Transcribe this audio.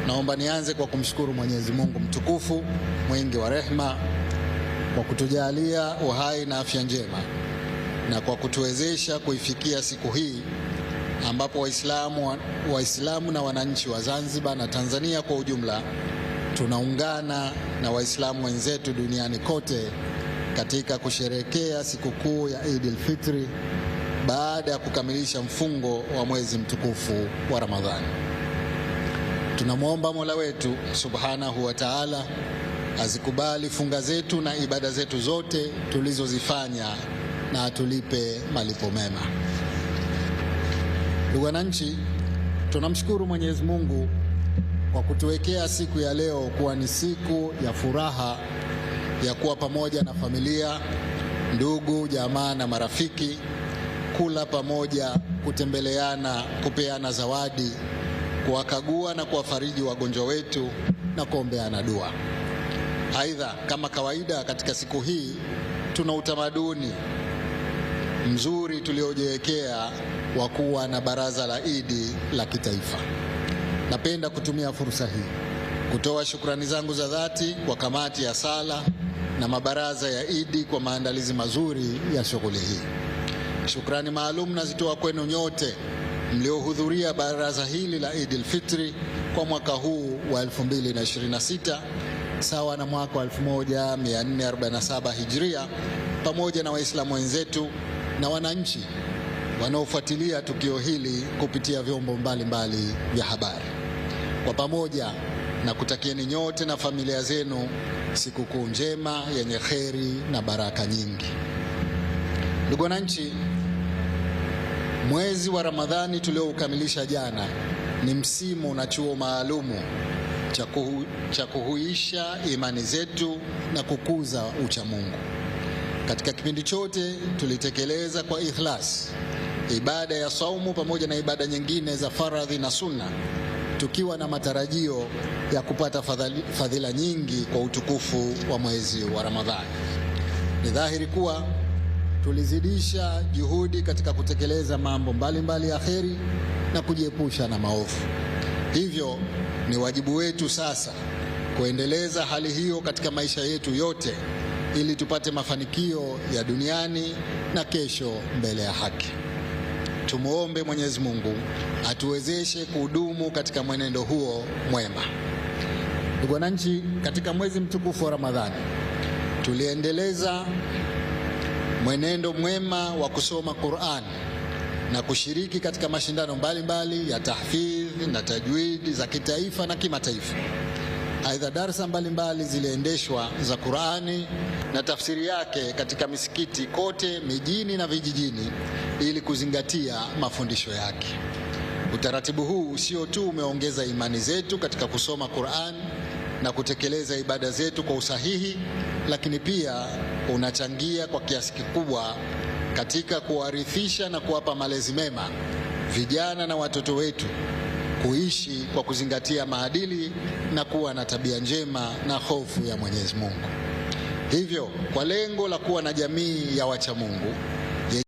Naomba nianze kwa kumshukuru Mwenyezi Mungu mtukufu mwingi wa rehema kwa kutujalia uhai na afya njema na kwa kutuwezesha kuifikia siku hii ambapo Waislamu na wananchi wa Zanzibar na Tanzania kwa ujumla tunaungana na Waislamu wenzetu duniani kote katika kusherehekea sikukuu ya Eid al-Fitri baada ya kukamilisha mfungo wa mwezi mtukufu wa Ramadhani. Tunamwomba Mola wetu Subhanahu wa Ta'ala azikubali funga zetu na ibada zetu zote tulizozifanya na atulipe malipo mema. Ndugu wananchi, tunamshukuru Mwenyezi Mungu kwa kutuwekea siku ya leo kuwa ni siku ya furaha ya kuwa pamoja na familia, ndugu, jamaa na marafiki, kula pamoja, kutembeleana, kupeana zawadi, kuwakagua na kuwafariji wagonjwa wetu na kuombeana dua. Aidha, kama kawaida katika siku hii tuna utamaduni mzuri tuliojiwekea wa kuwa na baraza la Idi la kitaifa. Napenda kutumia fursa hii kutoa shukrani zangu za dhati kwa kamati ya sala na mabaraza ya Idi kwa maandalizi mazuri ya shughuli hii. Shukrani maalum nazitoa kwenu nyote mliohudhuria baraza hili la Eid al-Fitri kwa mwaka huu wa 2026 sawa na mwaka wa 1447 Hijria, pamoja na Waislamu wenzetu na wananchi wanaofuatilia tukio hili kupitia vyombo mbalimbali vya habari. Kwa pamoja na kutakieni nyote na familia zenu sikukuu njema yenye kheri na baraka nyingi. Ndugu wananchi, mwezi wa Ramadhani tulioukamilisha jana ni msimu na chuo maalumu cha kuhuisha imani zetu na kukuza uchamungu. Katika kipindi chote tulitekeleza kwa ikhlas ibada ya saumu pamoja na ibada nyingine za faradhi na sunna, tukiwa na matarajio ya kupata fadhila nyingi kwa utukufu wa mwezi wa Ramadhani. Ni dhahiri kuwa tulizidisha juhudi katika kutekeleza mambo mbalimbali ya kheri na kujiepusha na maovu. Hivyo ni wajibu wetu sasa kuendeleza hali hiyo katika maisha yetu yote ili tupate mafanikio ya duniani na kesho mbele ya haki. Tumuombe Mwenyezi Mungu atuwezeshe kudumu katika mwenendo huo mwema. Ndugu wananchi, katika mwezi mtukufu wa Ramadhani tuliendeleza mwenendo mwema wa kusoma Qur'an na kushiriki katika mashindano mbalimbali ya tahfidh na tajwid za kitaifa na kimataifa. Aidha, darasa mbalimbali ziliendeshwa za Qur'ani na tafsiri yake katika misikiti kote mijini na vijijini ili kuzingatia mafundisho yake. Utaratibu huu sio tu umeongeza imani zetu katika kusoma Qur'an na kutekeleza ibada zetu kwa usahihi, lakini pia unachangia kwa kiasi kikubwa katika kuwarithisha na kuwapa malezi mema vijana na watoto wetu kuishi kwa kuzingatia maadili na kuwa na tabia njema na hofu ya Mwenyezi Mungu. Hivyo, kwa lengo la kuwa na jamii ya wacha Mungu,